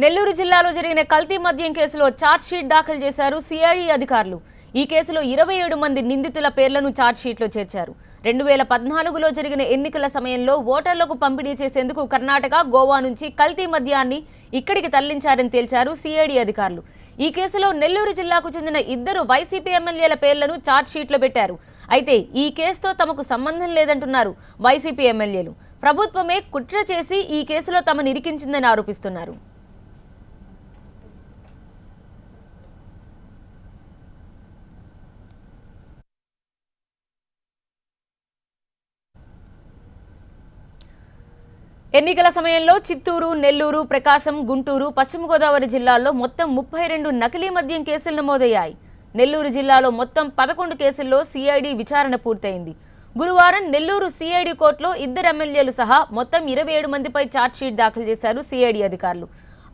నెల్లూరు జిల్లాలో జరిగిన కల్తీ మద్యం కేసులో ఛార్జ్ షీట్ దాఖలు చేశారు సిఐడి అధికారులు. ఈ కేసులో 27 మంది నిందితుల పేర్లను ఛార్జ్ షీట్లో చేర్చారు. 2014లో జరిగిన ఎన్నికల సమయంలో ఓటర్లకు పంపిణీ చేసేందుకు కర్ణాటక, గోవా నుంచి కల్తీ మద్యాన్ని ఇక్కడికి తరలించారని తేల్చారు సిఐడి అధికారులు. ఈ కేసులో నెల్లూరు జిల్లాకు చెందిన 2 వైసీపీ ఎమ్మెల్యేల పేర్లను ఛార్జ్ షీట్లో పెట్టారు. అయితే ఈ కేసుతో తమకు సంబంధం లేదంటున్నారు వైసీపీ ఎమ్మెల్యేలు. ప్రభుత్వమే కుట్ర చేసి ఈ కేసులో తమను ఇరికించిందని ఆరోపిస్తున్నారు. ఎన్నికల సమయంలో చిత్తూరు, నెల్లూరు, ప్రకాశం, గుంటూరు, పశ్చిమ గోదావరి జిల్లాల్లో మొత్తం 32 నకిలీ మద్యం కేసులు నమోదయ్యాయి. నెల్లూరు జిల్లాలో మొత్తం 11 కేసుల్లో సిఐడి విచారణ పూర్తయింది. గురువారం నెల్లూరు సిఐడి కోర్టులో 2 ఎమ్మెల్యేలు సహా మొత్తం 27 మందిపై ఛార్జ్షీట్ దాఖలు చేశారు సిఐడి అధికారులు.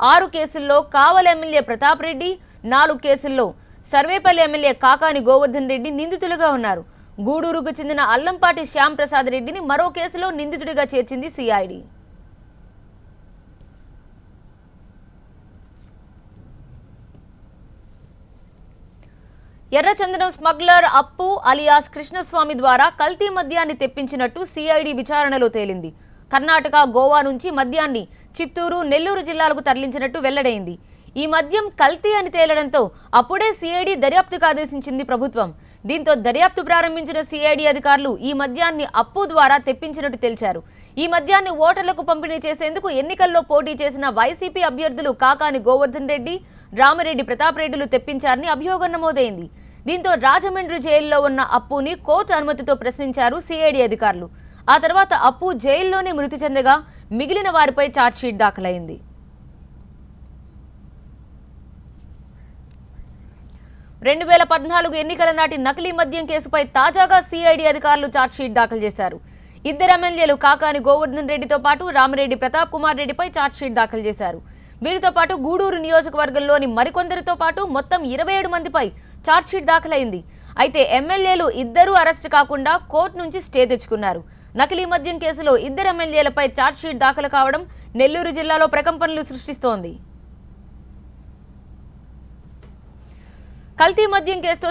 6 కేసుల్లో కావలి ఎమ్మెల్యే ప్రతాప్ రెడ్డి, 4 కేసుల్లో సర్వేపల్లి ఎమ్మెల్యే కాకాని గోవర్ధన్ రెడ్డి నిందితులుగా ఉన్నారు. గూడూరుకు చెందిన అల్లంపాటి శ్యామ్ ప్రసాద్ రెడ్డిని మరో కేసులో నిందితుడిగా చేర్చింది సిఐడి. ఎర్రచందనం స్మగ్లర్ అప్పు అలియాస్ కృష్ణస్వామి ద్వారా కల్తీ మద్యాన్ని తెప్పించినట్టు సిఐడి విచారణలో తేలింది. కర్ణాటక, గోవా నుంచి మద్యాన్ని చిత్తూరు, నెల్లూరు జిల్లాలకు తరలించినట్టు వెల్లడైంది. ఈ మద్యం కల్తీ అని తేలడంతో అప్పుడే సిఐడి దర్యాప్తుకు ఆదేశించింది ప్రభుత్వం. దీంతో దర్యాప్తు ప్రారంభించిన సిఐడి అధికారులు ఈ మద్యాన్ని అప్పు ద్వారా తెప్పించినట్టు తెలిచారు. ఈ మద్యాన్ని ఓటర్లకు పంపిణీ చేసేందుకు ఎన్నికల్లో పోటీ చేసిన వైసీపీ అభ్యర్థులు కాకాని గోవర్ధన్ రెడ్డి, రామిరెడ్డి ప్రతాప్ రెడ్డిలు తెప్పించారని అభియోగం నమోదైంది. దీంతో రాజమండ్రి జైల్లో ఉన్న అప్పుని కోర్టు అనుమతితో ప్రశ్నించారు సిఐడి అధికారులు. ఆ తర్వాత అప్పు జైల్లోనే మృతి చెందగా మిగిలిన వారిపై ఛార్జ్షీట్ దాఖలైంది. రెండు 2014 ఎన్నికల నాటి నకిలీ మద్యం కేసుపై తాజాగా సిఐడి అధికారులు ఛార్జ్షీట్ దాఖలు చేశారు. 2 ఎమ్మెల్యేలు కాకాని గోవర్ధన్ రెడ్డితో పాటు రామిరెడ్డి ప్రతాప్ కుమార్ రెడ్డిపై ఛార్జ్షీట్ దాఖలు చేశారు. వీరితో పాటు గూడూరు నియోజకవర్గంలోని మరికొందరితో పాటు మొత్తం 27 మందిపై ఛార్జ్షీట్ దాఖలైంది. అయితే ఎమ్మెల్యేలు 2 అరెస్ట్ కాకుండా కోర్టు నుంచి స్టే తెచ్చుకున్నారు. నకిలీ మద్యం కేసులో 2 ఎమ్మెల్యేలపై ఛార్జ్షీట్ దాఖలు కావడం నెల్లూరు జిల్లాలో ప్రకంపనలు సృష్టిస్తోంది. కల్తీ మద్యం కేసుతో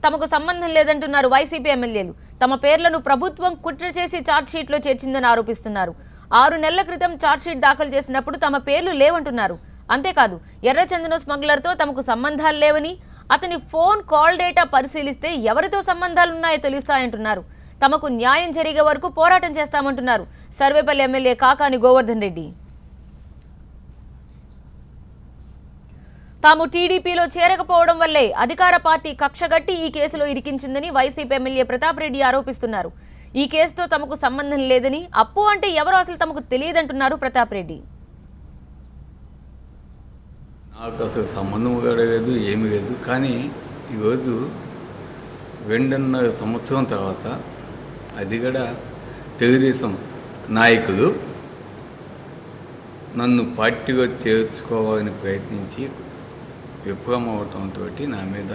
తమకు సంబంధం లేదంటున్నారు వైసీపీ ఎమ్మెల్యేలు. తమ పేర్లను ప్రభుత్వం కుట్ర చేసి ఛార్జ్షీట్లో చేర్చిందని ఆరోపిస్తున్నారు. 6 నెలల క్రితం ఛార్జ్షీట్ దాఖలు చేసినప్పుడు తమ పేర్లు లేవంటున్నారు. అంతేకాదు ఎర్రచందనం స్మగ్లర్తో తమకు సంబంధాలు లేవని, అతని ఫోన్ కాల్ డేటా పరిశీలిస్తే ఎవరితో సంబంధాలున్నాయో తెలుస్తాయంటున్నారు. తమకు న్యాయం జరిగే వరకు పోరాటం చేస్తామంటున్నారు సర్వేపల్లి ఎమ్మెల్యే కాకాని గోవర్ధన్ రెడ్డి. తాము టీడీపీలో చేరకపోవడం వల్లే అధికార పార్టీ కక్షగట్టి ఈ కేసులో ఇరికించిందని వైసీపీ ఎమ్మెల్యే ప్రతాప్ రెడ్డి ఆరోపిస్తున్నారు. ఈ కేసుతో తమకు సంబంధం లేదని, అప్పు అంటే ఎవరో అసలు తమకు తెలియదంటున్నారు ప్రతాప్ రెడ్డి. నాకు అసలు సంబంధం కూడా లేదు, ఏమీ లేదు. కానీ ఈరోజు 2.5 సంవత్సరం తర్వాత అది కూడా తెలుగుదేశం నాయకులు నన్ను పార్టీలో చేర్చుకోవాలని ప్రయత్నించి విఫలమవటంతో నా మీద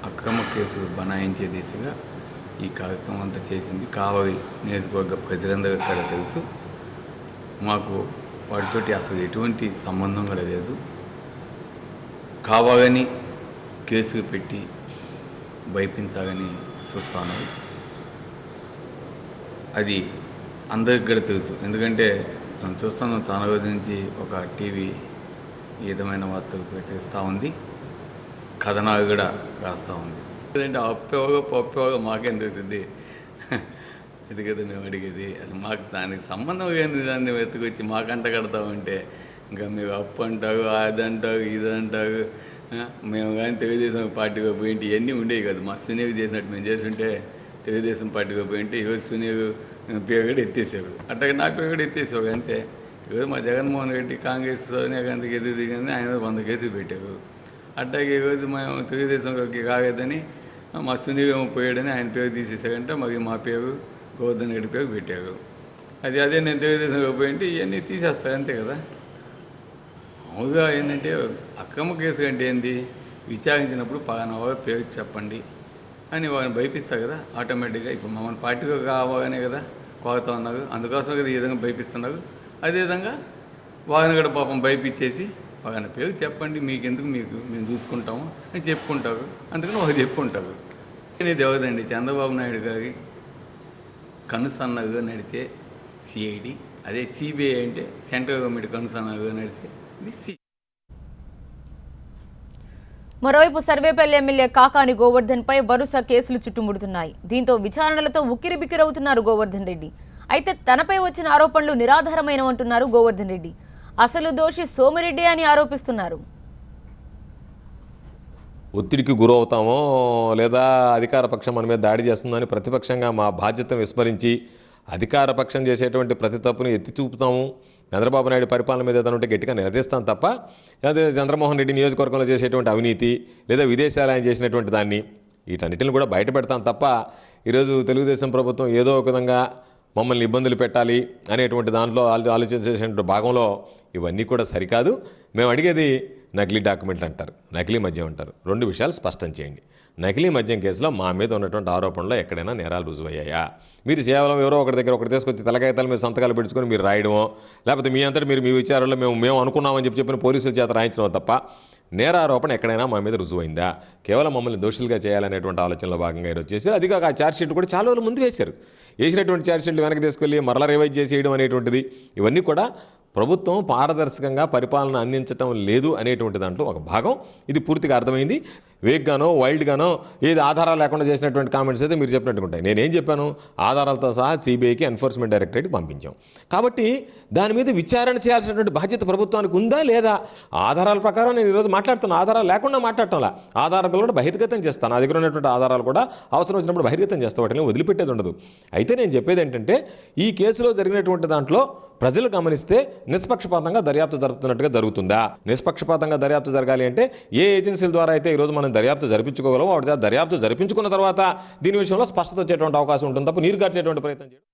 అక్రమ కేసులు బనాయించే దిశగా ఈ కార్యక్రమం అంతా చేసింది. కావలి నియోజకవర్గ ప్రజలందరూ కూడా తెలుసు. మాకు వాటితోటి అసలు ఎటువంటి సంబంధం కూడా లేదు. కావాలని కేసులు పెట్టి భయపించాలని చూస్తాను. అది అందరికి కూడా తెలుసు. ఎందుకంటే నేను చూస్తాను చాలా రోజుల నుంచి ఒక టీవీ ఈ విధమైన వార్తలు ప్రచురిస్తూ ఉంది, కథనాలు కూడా రాస్తూ ఉంది. ఎందుకంటే అప్పేవగా మాకేం తెలిసింది, ఇది కదా మేము అడిగేది. అసలు మాకు దానికి సంబంధం ఏంది? దాన్ని వెతుకొచ్చి మాకంట కడతామంటే ఇంకా మీరు అప్పు అంటారు, అదంటారు, ఇదంటారు. మేము కానీ తెలుగుదేశం పార్టీగా పోయింటి ఇవన్నీ ఉండేవి కదా. మా సునీల్ చేసినట్టు మేము చేస్తుంటే తెలుగుదేశం పార్టీగా పోయింటే ఈరోజు సునీల్ పేరు కూడా ఎత్తేసారు. అట్లాగే నా పేరు కూడా ఎత్తేసారు. అంతే. ఈరోజు మా జగన్మోహన్ రెడ్డి కాంగ్రెస్ సోనియా గాంధీకి ఎదురు దిగింది, ఆయన 100 కేసులు పెట్టారు. అట్లాగే ఈరోజు మేము తెలుగుదేశంలోకి కాగదని మా సునీల్ పోయాడని ఆయన పేరు తీసేసారంటే మరి మా పేరు గోవర్ధన్ రెడ్డి పేరు పెట్టారు. అదే నేను తెలుగుదేశంలోకి పోయింటే ఇవన్నీ తీసేస్తారు. అంతే కదా. మామూలుగా ఏంటంటే అక్రమ కేసు అంటే ఏంది, విచారించినప్పుడు పలానా పేరు చెప్పండి అని వారిని భయపిస్తారు కదా ఆటోమేటిక్గా. ఇప్పుడు మమ్మల్ని పార్టీగా కావాలనే కదా కోరుతా ఉన్నారు, అందుకోసం కదా ఈ విధంగా భయపిస్తున్నారు. అదేవిధంగా వారిని కూడా పాపం భయపించేసి ఆయన పేరు చెప్పండి, మీకెందుకు, మీకు మేము చూసుకుంటాము అని చెప్పుకుంటారు. అందుకని ఒక చెప్పుకుంటారు. ఇది ఎవరిదండి? చంద్రబాబు నాయుడు గారి కనుసన్నగా నడిచే సిఐడి, అదే సిబిఐ అంటే సెంట్రల్ గవర్నమెంట్ కనుసన్నగా నడిచే ఇది మరోవైపు సర్వేపల్లి ఎమ్మెల్యే కాకాని గోవర్ధన్ పై వరుస కేసులు చుట్టుముడుతున్నాయి. దీంతో విచారణలతో ఉక్కిరిబిక్కిరవుతున్నారు గోవర్ధన్ రెడ్డి. అయితే తనపై వచ్చిన ఆరోపణలు నిరాధారమైనవంటున్నారు గోవర్ధన్ రెడ్డి. అసలు దోషి సోమిరెడ్డి అని ఆరోపిస్తున్నారు. ఒత్తిడికి గురవుతామో లేదా అధికార పక్షం మన మీద దాడి చేస్తుందని ప్రతిపక్షంగా మా బాధ్యతను విస్మరించి అధికార పక్షం చేసేటువంటి ప్రతి తప్పుని ఎత్తి చూపుతాము. చంద్రబాబు నాయుడు పరిపాలన మీద ఏదైనా ఉంటే గట్టిగా నిలదీస్తాం తప్ప అదే చంద్రమోహన్ రెడ్డి నియోజకవర్గంలో చేసేటువంటి అవినీతి లేదా విదేశాలు ఆయన చేసినటువంటి దాన్ని వీటన్నిటిని కూడా బయట పెడతాం తప్ప ఈరోజు తెలుగుదేశం ప్రభుత్వం ఏదో ఒక విధంగా మమ్మల్ని ఇబ్బందులు పెట్టాలి అనేటువంటి దాంట్లో ఆలోచించేటువంటి భాగంలో ఇవన్నీ కూడా సరికాదు. మేము అడిగేది నకిలీ డాక్యుమెంట్లు అంటారు, నకిలీ మద్యం అంటారు. రెండు విషయాలు స్పష్టం చేయండి. నకిలీ మద్యం కేసులో మా మీద ఉన్నటువంటి ఆరోపణలో ఎక్కడైనా నేరాలు రుజువయ్యాయా? మీరు కేవలం ఎవరో ఒకటి దగ్గర ఒకటి తీసుకొచ్చి తలకాయతాలు మీద సంతకాలు పెట్టుకొని మీరు రాయడమో, లేకపోతే మీ అంతటి మీరు మీ విచారణలో మేము అనుకున్నామని చెప్పిన పోలీసుల చేత రాయించడం తప్ప నేరారోపణ ఎక్కడైనా మా మీద రుజువైందా? కేవలం మమ్మల్ని దోషులుగా చేయాలనేటువంటి ఆలోచనలో భాగంగా ఈరోజు చేశారు. అదిగా ఆ ఛార్జ్షీట్ కూడా చాలా రోజులు ముందు వేశారు. వేసినటువంటి ఛార్జ్షీట్లు వెనక్కి తీసుకెళ్ళి మరలా రివైజ్ చేసేయడం అనేటువంటిది ఇవన్నీ కూడా ప్రభుత్వం పారదర్శకంగా పరిపాలన అందించడం లేదు అనేటువంటి దాంట్లో ఒక భాగం. ఇది పూర్తిగా అర్థమైంది. వేగ్గానో వైల్డ్గానో ఏది ఆధారాలు లేకుండా చేసినటువంటి కామెంట్స్ అయితే మీరు చెప్పినట్టు ఉంటాయి. నేనేం చెప్పాను? ఆధారాలతో సహా సిబిఐకి ఎన్ఫోర్స్మెంట్ డైరెక్టరేట్కి పంపించాం. కాబట్టి దాని మీద విచారణ చేయాల్సినటువంటి బాధ్యత ప్రభుత్వానికి ఉందా లేదా? ఆధారాల ప్రకారం నేను ఈరోజు మాట్లాడుతున్నా. ఆధారాలు లేకుండా మాట్లాడటంలా, ఆధారాలు కూడా బహిర్గతం చేస్తాను. నా దగ్గర ఉన్నటువంటి ఆధారాలు కూడా అవసరం వచ్చినప్పుడు బహిర్గతం చేస్తా, వాటిని వదిలిపెట్టేది ఉండదు. అయితే నేను చెప్పేది ఏంటంటే ఈ కేసులో జరిగినటువంటి దాంట్లో ప్రజలు గమనిస్తే నిష్పక్షపాతంగా దర్యాప్తు జరుపుతున్నట్టుగా జరుగుతుందా? నిష్పక్షపాతంగా దర్యాప్తు జరగాలి అంటే ఏ ఏజెన్సీల ద్వారా అయితే ఈరోజు మనం దర్యాప్తు జరిపించుకోగలమో వాటి దర్యాప్తు జరిపించుకున్న తర్వాత దీని విషయంలో స్పష్టత వచ్చేటువంటి అవకాశం ఉంటుంది తప్ప నీరు గార్చేటువంటి ప్రయత్నం చేయడం